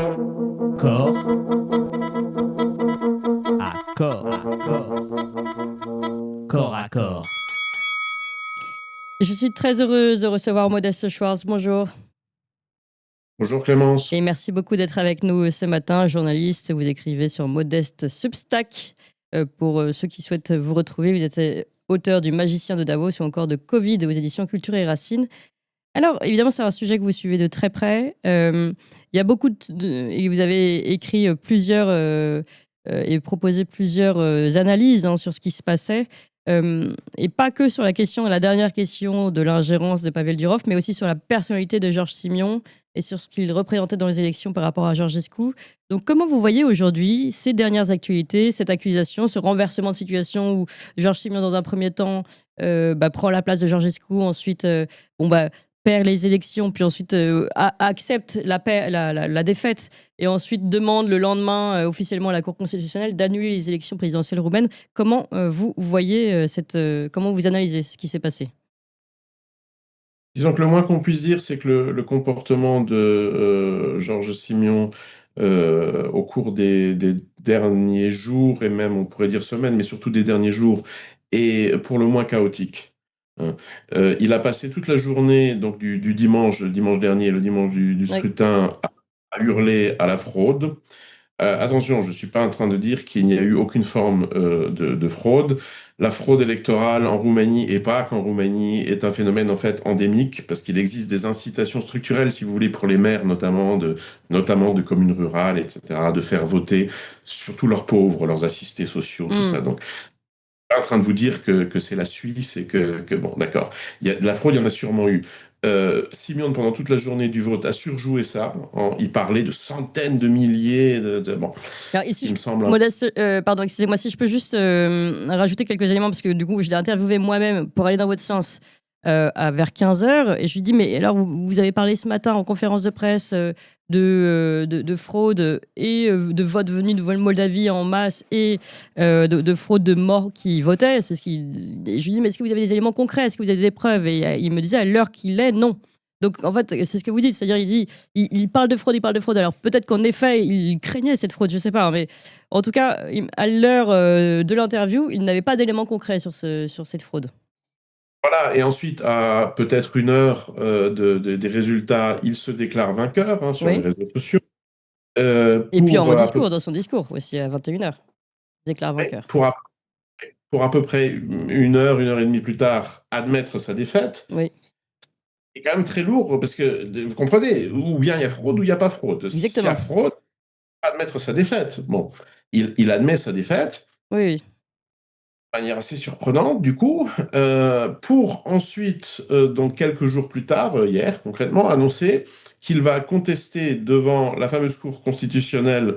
Corps à corps, corps à corps. Je suis très heureuse de recevoir Modeste Schwartz. Bonjour. Bonjour Clémence. Et merci beaucoup d'être avec nous ce matin. Journaliste, vous écrivez sur Modeste Substack. Pour ceux qui souhaitent vous retrouver, vous êtes auteur du Magicien de Davos ou encore de Covid aux éditions Culture et Racines. Alors, évidemment, c'est un sujet que vous suivez de très près. Il y a beaucoup et vous avez écrit plusieurs et proposé plusieurs analyses sur ce qui se passait. Et pas que sur la dernière question de l'ingérence de Pavel Durov, mais aussi sur la personnalité de Georges Simion et sur ce qu'il représentait dans les élections par rapport à Georgescu. Donc, comment vous voyez aujourd'hui ces dernières actualités, cette accusation, ce renversement de situation où Georges Simion, dans un premier temps, prend la place de Georgescu, ensuite, perd les élections, puis ensuite accepte la défaite et ensuite demande le lendemain officiellement à la Cour constitutionnelle d'annuler les élections présidentielles roumaines. Comment vous voyez comment vous analysez ce qui s'est passé ? Disons que le moins qu'on puisse dire, c'est que le comportement de Georges Simion au cours des derniers jours, et même on pourrait dire semaines, mais surtout des derniers jours, est pour le moins chaotique. Il a passé toute la journée, donc du dimanche dernier, le dimanche du scrutin, à hurler à la fraude. Attention, je ne suis pas en train de dire qu'il n'y a eu aucune forme de fraude. La fraude électorale en Roumanie, et pas qu'en Roumanie, est un phénomène en fait endémique, parce qu'il existe des incitations structurelles, si vous voulez, pour les maires notamment de communes rurales, etc., de faire voter surtout leurs pauvres, leurs assistés sociaux, tout ça. Donc, je suis pas en train de vous dire que c'est la Suisse et que bon, d'accord. Il y a de la fraude, il y en a sûrement eu. Simion, pendant toute la journée du vote, a surjoué ça. Il parlait de centaines de milliers bon. Alors ici, me semble Modeste, pardon, excusez-moi, si je peux juste rajouter quelques éléments, parce que du coup, je l'ai interviewé moi-même pour aller dans votre sens vers 15h, et je lui dis, mais alors, vous avez parlé ce matin en conférence de presse de fraude et de vote venu de Moldavie en masse et de fraude de morts qui votaient. C'est ce je lui dis, mais est-ce que vous avez des éléments concrets ? Est-ce que vous avez des preuves ? Et il me disait, à l'heure qu'il est, non. Donc, en fait, c'est ce que vous dites. C'est-à-dire, il parle de fraude. Alors, peut-être qu'en effet, il craignait cette fraude, je ne sais pas. Mais en tout cas, à l'heure de l'interview, il n'avait pas d'éléments concrets sur cette fraude. Voilà, et ensuite, à peut-être 1 heure des résultats, il se déclare vainqueur sur les réseaux sociaux. Et puis dans son discours aussi, à 21h, il déclare vainqueur. Pour à peu près 1 heure, 1 heure et demie plus tard, admettre sa défaite. Oui. C'est quand même très lourd, parce que, vous comprenez, ou bien il y a fraude ou il n'y a pas fraude. Exactement. S'il y a fraude, admettre sa défaite. Bon, il admet sa défaite. Oui. De manière assez surprenante, du coup, pour ensuite, donc quelques jours plus tard, hier concrètement, annoncer qu'il va contester devant la fameuse Cour constitutionnelle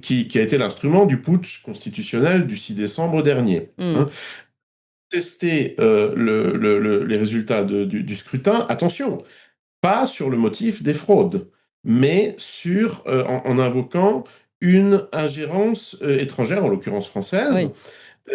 qui a été l'instrument du putsch constitutionnel du 6 décembre dernier. Contester les résultats du scrutin, attention, pas sur le motif des fraudes, mais en invoquant une ingérence étrangère, en l'occurrence française. Oui.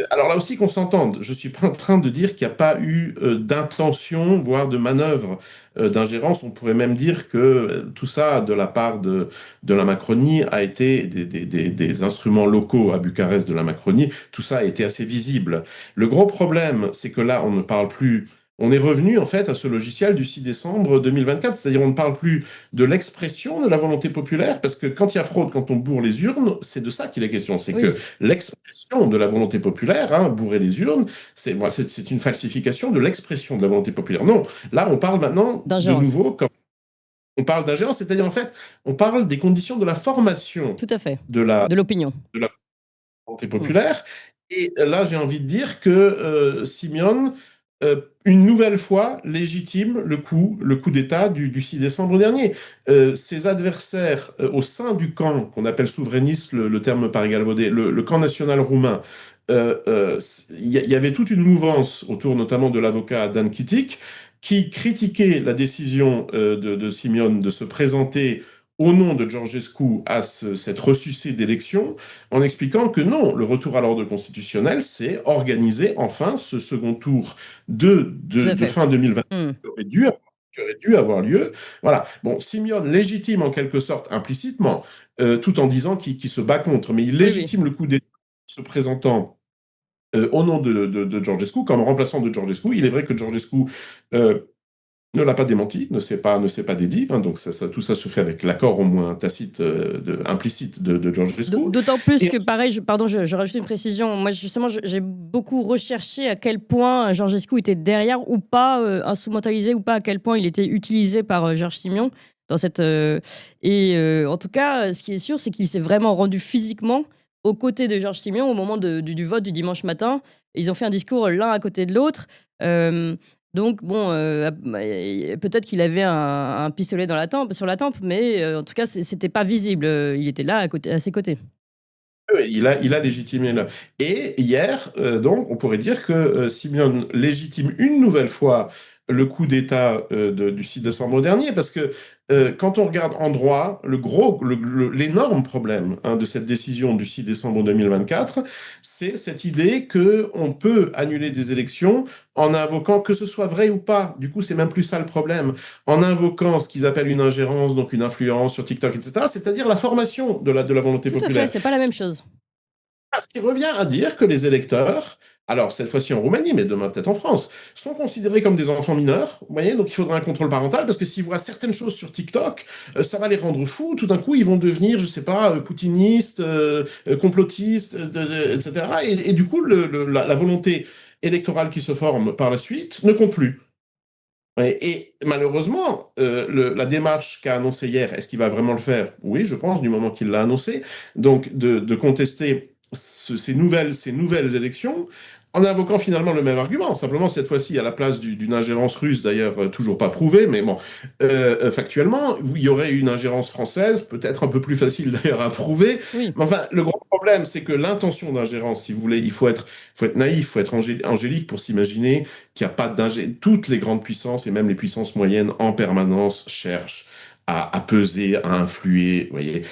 Alors là aussi qu'on s'entende, je ne suis pas en train de dire qu'il n'y a pas eu d'intention, voire de manœuvre d'ingérence. On pourrait même dire que tout ça, de la part de la Macronie, a été des instruments locaux à Bucarest de la Macronie. Tout ça a été assez visible. Le gros problème, c'est que là, on ne parle plus. On est revenu en fait à ce logiciel du 6 décembre 2024, c'est-à-dire on ne parle plus de l'expression de la volonté populaire, parce que quand il y a fraude, quand on bourre les urnes, c'est de ça qu'il est question, c'est que l'expression de la volonté populaire, bourrer les urnes, c'est une falsification de l'expression de la volonté populaire. Non, là on parle maintenant de nouveau, on parle d'ingérence, c'est-à-dire en fait, on parle des conditions de la formation. Tout à fait. De l'opinion. De la volonté populaire. Et là, j'ai envie de dire que Simion, une nouvelle fois, légitime le coup d'État du 6 décembre dernier. Ses adversaires au sein du camp, qu'on appelle souverainiste, le terme par galvaudé, le camp national roumain, il y avait toute une mouvance autour notamment de l'avocat Dan Kitik, qui critiquait la décision de Simion de se présenter au nom de Georgescu à cette ressucée d'élection, en expliquant que non, le retour à l'ordre constitutionnel, c'est organiser enfin ce second tour de fin 2020 qui aurait dû avoir qui aurait dû avoir lieu. Voilà. Bon, Simeone légitime en quelque sorte implicitement, tout en disant qu'il se bat contre, mais il Oui, oui. légitime le coup d'État se présentant au nom de Georgescu, comme remplaçant de Georgescu. Il est vrai que Georgescu ne l'a pas démenti, ne s'est pas dédié, hein, donc tout ça se fait avec l'accord au moins tacite, implicite de Georgescu. D'autant plus Et que, pareil, je rajoute une précision. Moi, justement, j'ai beaucoup recherché à quel point Georgescu était derrière ou pas, instrumentalisé ou pas, à quel point il était utilisé par Georges Simion dans cette. En tout cas, ce qui est sûr, c'est qu'il s'est vraiment rendu physiquement aux côtés de Georges Simion au moment du vote du dimanche matin. Ils ont fait un discours l'un à côté de l'autre. Donc, bon, peut-être qu'il avait un pistolet sur la tempe, mais en tout cas, c'était pas visible. Il était là à ses côtés. oui, il a légitimé là. Et hier, donc, on pourrait dire que Simeone légitime une nouvelle fois le coup d'État du 6 décembre dernier, parce que quand on regarde en droit, l'énorme problème, hein, de cette décision du 6 décembre 2024, c'est cette idée qu'on peut annuler des élections en invoquant, que ce soit vrai ou pas, du coup c'est même plus ça le problème, en invoquant ce qu'ils appellent une ingérence, donc une influence sur TikTok, etc., c'est-à-dire la formation de la volonté Tout à populaire. fait, c'est pas la même chose. Ce qui revient à dire que les électeurs, alors cette fois-ci en Roumanie, mais demain peut-être en France, sont considérés comme des enfants mineurs, vous voyez, donc il faudra un contrôle parental, parce que s'ils voient certaines choses sur TikTok, ça va les rendre fous, tout d'un coup ils vont devenir, je sais pas, poutinistes, complotistes, etc. Et du coup, la volonté électorale qui se forme par la suite ne compte plus. Ouais, et malheureusement, la démarche qu'a annoncée hier, est-ce qu'il va vraiment le faire? Oui, je pense, du moment qu'il l'a annoncé. Donc, de contester ces nouvelles élections en invoquant finalement le même argument. Simplement, cette fois-ci, à la place d'une ingérence russe, d'ailleurs toujours pas prouvée, mais bon, factuellement, il y aurait une ingérence française, peut-être un peu plus facile d'ailleurs à prouver. Oui. Mais enfin, le grand problème, c'est que l'intention d'ingérence, si vous voulez, il faut être naïf, il faut être angélique pour s'imaginer qu'il n'y a pas d'ingérence. Toutes les grandes puissances, et même les puissances moyennes, en permanence cherchent à peser, à influer. Vous voyez.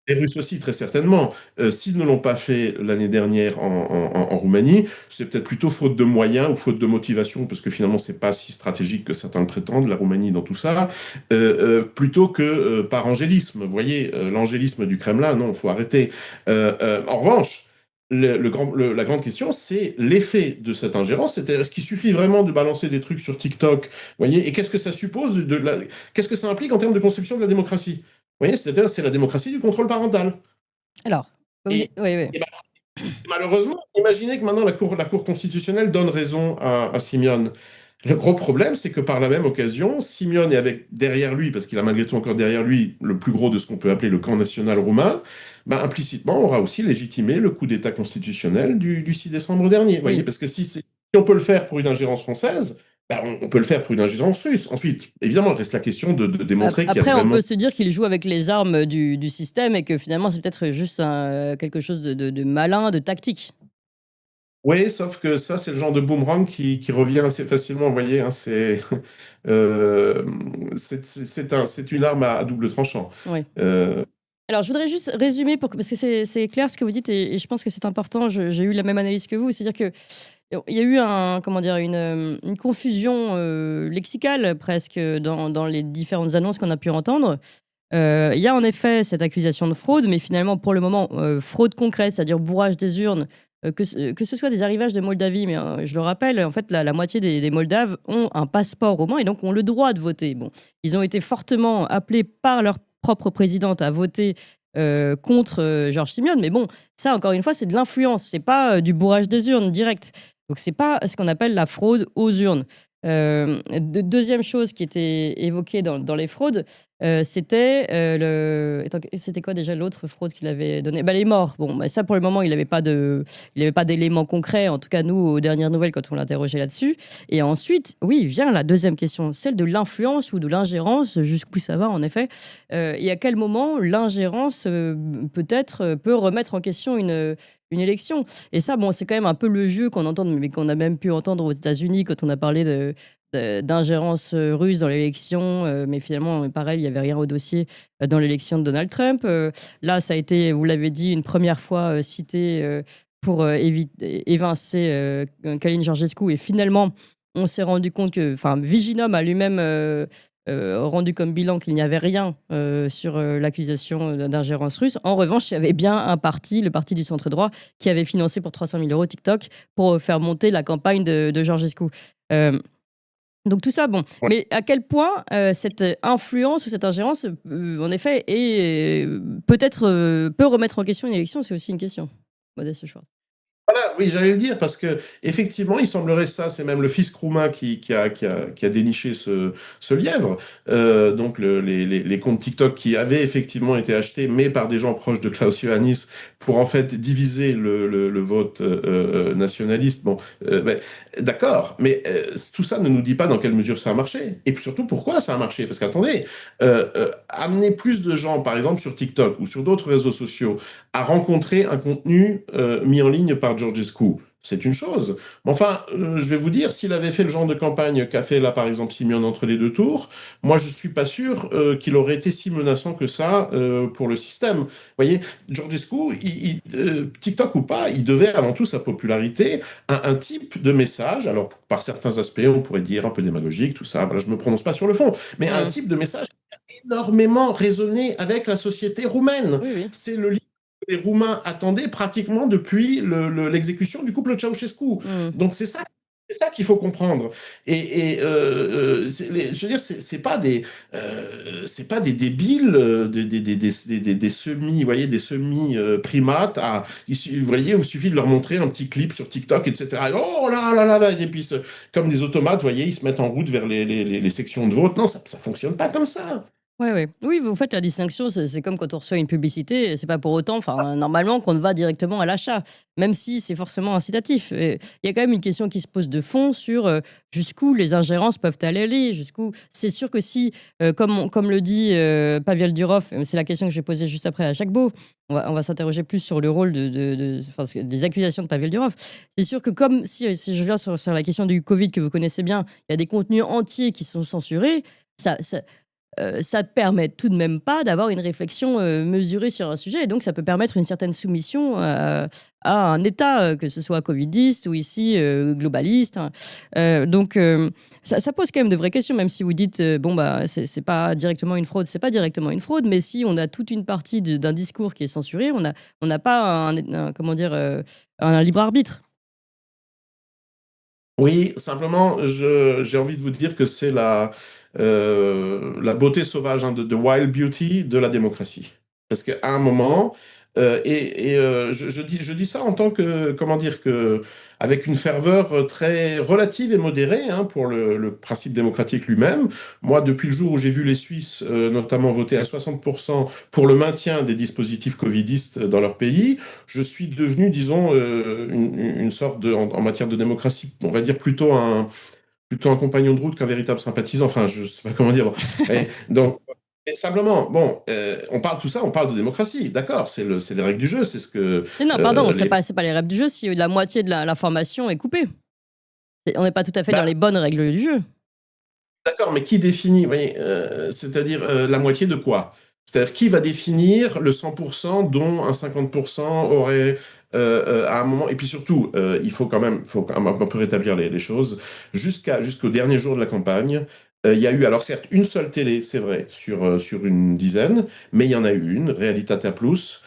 Les Russes aussi, très certainement. S'ils ne l'ont pas fait l'année dernière en Roumanie, c'est peut-être plutôt faute de moyens ou faute de motivation, parce que finalement, c'est pas si stratégique que certains le prétendent, la Roumanie dans tout ça, plutôt que par angélisme. Vous voyez, l'angélisme du Kremlin, non, il faut arrêter. En revanche, la grande question, c'est l'effet de cette ingérence. C'est-à-dire, est-ce qu'il suffit vraiment de balancer des trucs sur TikTok, voyez, et qu'est-ce que ça suppose qu'est-ce que ça implique en termes de conception de la démocratie? Vous voyez, c'est-à-dire, c'est la démocratie du contrôle parental. Alors, oui, Et, oui. et malheureusement, imaginez que maintenant la Cour constitutionnelle donne raison à Simeone. Le gros problème, c'est que par la même occasion, Simeone est avec derrière lui, parce qu'il a malgré tout encore derrière lui le plus gros de ce qu'on peut appeler le camp national roumain, implicitement aura aussi légitimé le coup d'État constitutionnel du 6 décembre dernier. Vous voyez, parce que si on peut le faire pour une ingérence française, on peut le faire pour une ingérence russe. Ensuite, évidemment, il reste la question de démontrer qu'il y a Après, vraiment... on peut se dire qu'il joue avec les armes du système et que finalement, c'est peut-être juste quelque chose de malin, de tactique. Oui, sauf que ça, c'est le genre de boomerang qui revient assez facilement, vous voyez, hein, c'est une arme à double tranchant. Oui. Euh, Alors, je voudrais juste résumer, parce que c'est clair ce que vous dites, et je pense que c'est important. J'ai eu la même analyse que vous, c'est-à-dire que il y a eu une confusion lexicale presque dans les différentes annonces qu'on a pu entendre. Il y a en effet cette accusation de fraude, mais finalement, pour le moment, fraude concrète, c'est-à-dire bourrage des urnes, que ce soit des arrivages de Moldavie, mais je le rappelle, en fait, la moitié des Moldaves ont un passeport roumain et donc ont le droit de voter. Bon, ils ont été fortement appelés par leur propre présidente à voter contre Georges Simion, mais bon, ça, encore une fois, c'est de l'influence, c'est pas du bourrage des urnes direct. Donc, c'est pas ce qu'on appelle la fraude aux urnes. Deuxième chose qui était évoquée dans les fraudes, c'était c'était quoi déjà l'autre fraude qu'il avait donné? Les morts. Bon, ça pour le moment, il n'avait pas d'éléments concrets. En tout cas, nous, aux dernières nouvelles, quand on l'interrogeait là-dessus. Et ensuite, oui, vient la deuxième question, celle de l'influence ou de l'ingérence. Jusqu'où ça va, en effet. Et à quel moment l'ingérence peut-être peut remettre en question une élection. Et ça, bon, c'est quand même un peu le jeu qu'on entend, mais qu'on a même pu entendre aux États-Unis quand on a parlé d'ingérence russe dans l'élection. Mais finalement, pareil, il n'y avait rien au dossier dans l'élection de Donald Trump. Là, ça a été, vous l'avez dit, une première fois cité pour évincer Calin Georgescu. Et finalement, on s'est rendu compte que, enfin, Viginum a lui-même rendu comme bilan qu'il n'y avait rien sur l'accusation d'ingérence russe. En revanche, il y avait bien un parti, le parti du centre droit, qui avait financé pour 300 000 € TikTok pour faire monter la campagne de Georgescu. Donc tout ça, bon. Ouais. Mais à quel point cette influence ou cette ingérence, en effet, peut remettre en question une élection, c'est aussi une question. Modeste Schwartz. Voilà, oui, j'allais le dire, parce que effectivement, il semblerait ça, c'est même le fisc roumain qui a déniché ce lièvre. Donc les comptes TikTok qui avaient effectivement été achetés, mais par des gens proches de Klaus Iohannis, pour en fait diviser le vote nationaliste. Bon, ben, d'accord, mais tout ça ne nous dit pas dans quelle mesure ça a marché. Et puis surtout, pourquoi ça a marché? Parce qu'attendez, amener plus de gens, par exemple sur TikTok ou sur d'autres réseaux sociaux, à rencontrer un contenu mis en ligne par Georgescu. C'est une chose. Mais enfin, je vais vous dire, s'il avait fait le genre de campagne qu'a fait là, par exemple, Simeon entre les deux tours, moi, je suis pas sûr qu'il aurait été si menaçant que ça pour le système. Vous voyez, Georgescu, TikTok ou pas, il devait avant tout sa popularité à un type de message, alors par certains aspects, on pourrait dire un peu démagogique, tout ça, voilà, je me prononce pas sur le fond, mais un type de message qui a énormément résonné avec la société roumaine. Oui, oui. C'est le livre que les Roumains attendaient pratiquement depuis l'exécution du couple Ceausescu. Donc c'est ça qu'il faut comprendre. Je veux dire, c'est pas des débiles, des semis, vous voyez, des semis primates. Vous voyez, il suffit de leur montrer un petit clip sur TikTok, etc. Et, oh là là là là, et puis comme des automates, vous voyez, ils se mettent en route vers les sections de vote. Non, ça fonctionne pas comme ça. Ouais. Oui, vous faites la distinction, c'est comme quand on reçoit une publicité, c'est pas pour autant, normalement, qu'on va directement à l'achat, même si c'est forcément incitatif. Il y a quand même une question qui se pose de fond sur jusqu'où les ingérences peuvent aller, jusqu'où. C'est sûr que si, comme le dit Pavel Durov, c'est la question que je vais poser juste après à Jacques Beau, on va s'interroger plus sur le rôle des accusations de Pavel Durov. C'est sûr que comme si je viens sur la question du Covid que vous connaissez bien, il y a des contenus entiers qui sont censurés, ça permet tout de même pas d'avoir une réflexion mesurée sur un sujet. Et donc, ça peut permettre une certaine soumission à un État, que ce soit covidiste ou ici globaliste. Donc, ça pose quand même de vraies questions, même si vous dites, c'est pas directement une fraude. C'est pas directement une fraude, mais si on a toute une partie d'un discours qui est censuré, on n'a pas un libre arbitre. Oui, simplement, j'ai envie de vous dire que c'est la beauté sauvage, hein, de wild beauty de la démocratie. Parce qu'à un moment, je dis ça en tant que, comment dire, avec une ferveur très relative et modérée, hein, pour le principe démocratique lui-même. Moi, depuis le jour où j'ai vu les Suisses, notamment voter à 60% pour le maintien des dispositifs covidistes dans leur pays, je suis devenu, disons, une sorte en matière de démocratie, on va dire plutôt un compagnon de route qu'un véritable sympathisant. Enfin, je sais pas comment dire. Mais simplement, bon, on parle tout ça, on parle de démocratie, d'accord, c'est les règles du jeu, c'est ce que... Non, pardon, c'est pas les règles du jeu si la moitié de l'information est coupée. On n'est pas tout à fait dans les bonnes règles du jeu. D'accord, mais qui définit, vous voyez, c'est-à-dire la moitié de quoi? C'est-à-dire qui va définir le 100% dont un 50% aurait à un moment, et puis surtout, il faut quand même un peu rétablir les choses, jusqu'au dernier jour de la campagne, il y a eu, alors certes, une seule télé, c'est vrai, sur une dizaine, mais il y en a eu une, Realitatea Plus,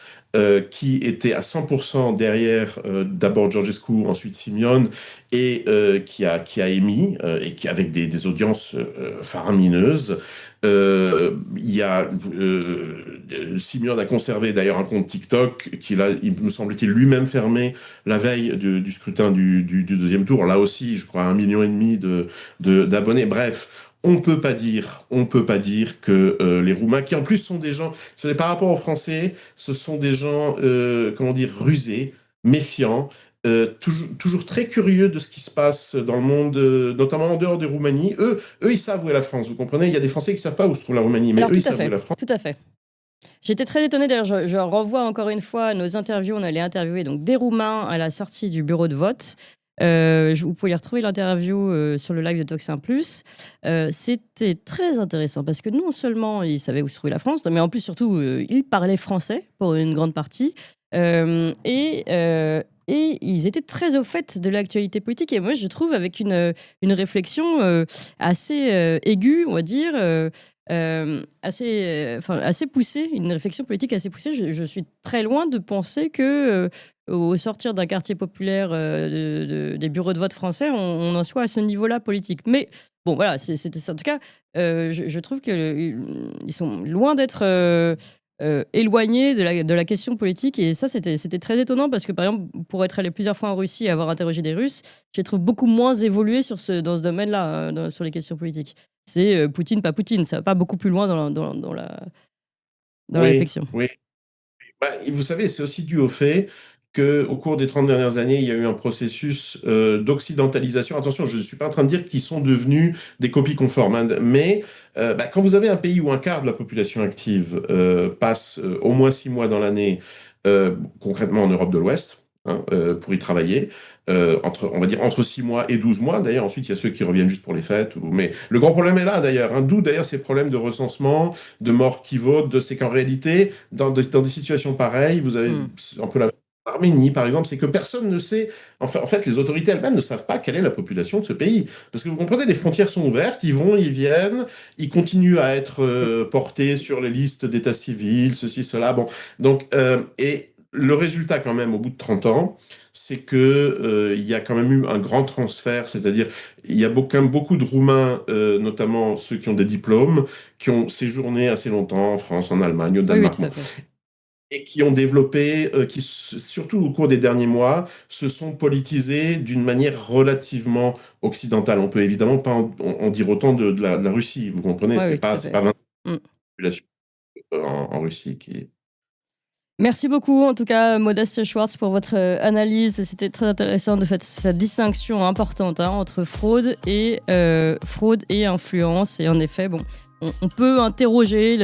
qui était à 100% derrière d'abord Georgescu, ensuite Simeon, et qui a émis, et qui avec des audiences faramineuses. Simeon a conservé d'ailleurs un compte TikTok qu'il a, il me semble-t-il, lui-même fermé la veille du scrutin du deuxième tour. Là aussi, je crois, 1,5 million d'abonnés. Bref, on peut pas dire que les Roumains, qui en plus sont des gens, par rapport aux Français, ce sont des gens, comment dire, rusés, méfiants, toujours très curieux de ce qui se passe dans le monde, notamment en dehors de Roumanie. Eux, ils savent où est la France, vous comprenez? Il y a des Français qui ne savent pas où se trouve la Roumanie, mais alors, eux, ils savent où est la France. Tout à fait. J'étais très étonnée, d'ailleurs, je renvoie encore une fois à nos interviews. On allait interviewer donc, des Roumains à la sortie du bureau de vote. Vous pouvez retrouver l'interview sur le live de Toxin Plus. C'était très intéressant parce que non seulement ils savaient où se trouvait la France, mais en plus surtout ils parlaient français pour une grande partie. et ils étaient très au fait de l'actualité politique. Et moi, je trouve avec une réflexion assez aiguë, on va dire, assez poussée, une réflexion politique assez poussée. Je suis très loin de penser que au sortir d'un quartier populaire des bureaux de vote français, on en soit à ce niveau-là politique. Mais bon, voilà, c'est en tout cas, je trouve qu'ils sont loin d'être éloignés de la question politique. Et ça, c'était très étonnant parce que, par exemple, pour être allé plusieurs fois en Russie et avoir interrogé des Russes, je les trouve beaucoup moins évolués dans ce domaine-là, sur les questions politiques. C'est Poutine, pas Poutine. Ça va pas beaucoup plus loin dans la réflexion. Oui. Vous savez, c'est aussi dû au fait qu'au cours des 30 dernières années, il y a eu un processus d'occidentalisation. Attention, je ne suis pas en train de dire qu'ils sont devenus des copies conformes, hein, mais quand vous avez un pays où un quart de la population active passe au moins 6 mois dans l'année, concrètement en Europe de l'Ouest, pour y travailler, on va dire entre 6 mois et 12 mois. D'ailleurs, ensuite, il y a ceux qui reviennent juste pour les fêtes. Mais le grand problème est là, d'ailleurs. D'où, d'ailleurs, ces problèmes de recensement, de morts qui votent. C'est qu'en réalité, dans des situations pareilles, vous avez un peu la Arménie, par exemple, c'est que personne ne sait. En fait, les autorités elles-mêmes ne savent pas quelle est la population de ce pays. Parce que vous comprenez, les frontières sont ouvertes, ils vont, ils viennent, ils continuent à être portés sur les listes d'état civil, ceci, cela. Bon. Donc, et le résultat, quand même, au bout de 30 ans, c'est qu'il y a quand même eu un grand transfert, c'est-à-dire il y a quand même beaucoup de Roumains, notamment ceux qui ont des diplômes, qui ont séjourné assez longtemps en France, en Allemagne, au Danemark. Oui, tout à fait. Et qui ont développé, qui, surtout au cours des derniers mois, se sont politisés d'une manière relativement occidentale. On peut évidemment pas en dire autant de la Russie, vous comprenez, c'est pas 20% de la population en Russie qui... Merci beaucoup, en tout cas, Modeste Schwartz, pour votre analyse. C'était très intéressant de faire cette distinction importante entre fraude et influence. Et en effet, bon, on peut interroger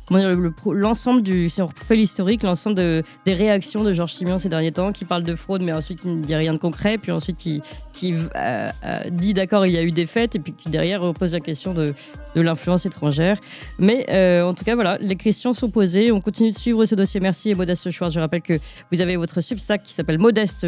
l'ensemble du... Si on fait l'historique, l'ensemble des réactions de Georges Simion ces derniers temps, qui parle de fraude, mais ensuite qui ne dit rien de concret, puis ensuite qui dit d'accord, il y a eu des faits, et puis qui derrière repose la question de l'influence étrangère. Mais en tout cas, voilà, les questions sont posées. On continue de suivre ce dossier. Merci, Modeste Schwartz. Je rappelle que vous avez votre Substack qui s'appelle Modeste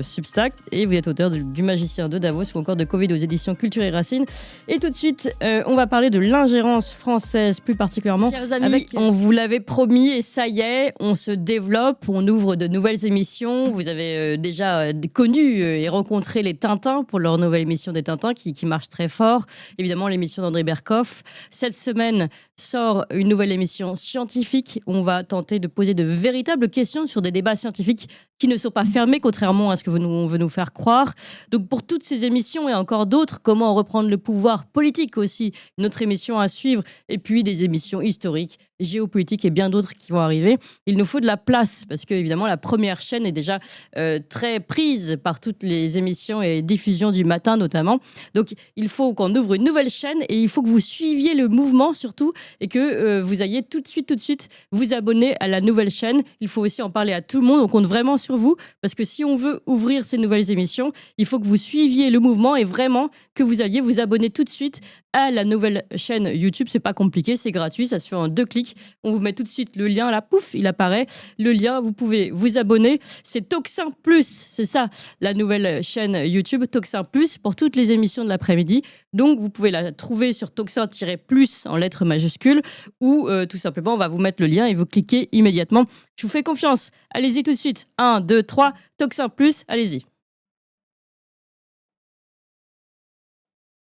Substack, et vous êtes auteur du Magicien de Davos ou encore de Covid aux éditions Culture et Racines. Et tout de suite, on va parler de l'ingérence française, plus particulièrement. Chers amis, on vous l'avait promis, et ça y est, on se développe, on ouvre de nouvelles émissions. Vous avez déjà connu et rencontré les Tintins pour leur nouvelle émission des Tintins qui marche très fort. Évidemment, l'émission d'André Berkoff. Cette semaine sort une nouvelle émission scientifique où on va tenter de poser de véritables questions sur des débats scientifiques qui ne sont pas fermés, contrairement à ce que on veut nous faire croire. Donc pour toutes ces émissions et encore d'autres, comment reprendre le pouvoir politique aussi, une autre émission à suivre, et puis des émissions historiques, géopolitiques et bien d'autres qui vont arriver. Il nous faut de la place parce que évidemment la première chaîne est déjà très prise par toutes les émissions et diffusions du matin notamment. Donc il faut qu'on ouvre une nouvelle chaîne et il faut que vous suiviez le mouvement surtout et que vous alliez tout de suite vous abonner à la nouvelle chaîne. Il faut aussi en parler à tout le monde. On compte vraiment sur vous parce que si on veut ouvrir ces nouvelles émissions, il faut que vous suiviez le mouvement et vraiment que vous alliez vous abonner tout de suite à la nouvelle chaîne YouTube. C'est pas compliqué, c'est gratuit, ça se fait en 2 clics. On vous met tout de suite le lien là, pouf, il apparaît. Le lien, vous pouvez vous abonner. C'est Toxin Plus, c'est ça, la nouvelle chaîne YouTube, Toxin Plus, pour toutes les émissions de l'après-midi. Donc, vous pouvez la trouver sur Toxin-Plus en lettres majuscules ou tout simplement, on va vous mettre le lien et vous cliquez immédiatement. Je vous fais confiance. Allez-y tout de suite. 1, 2, 3, Toxin Plus, allez-y.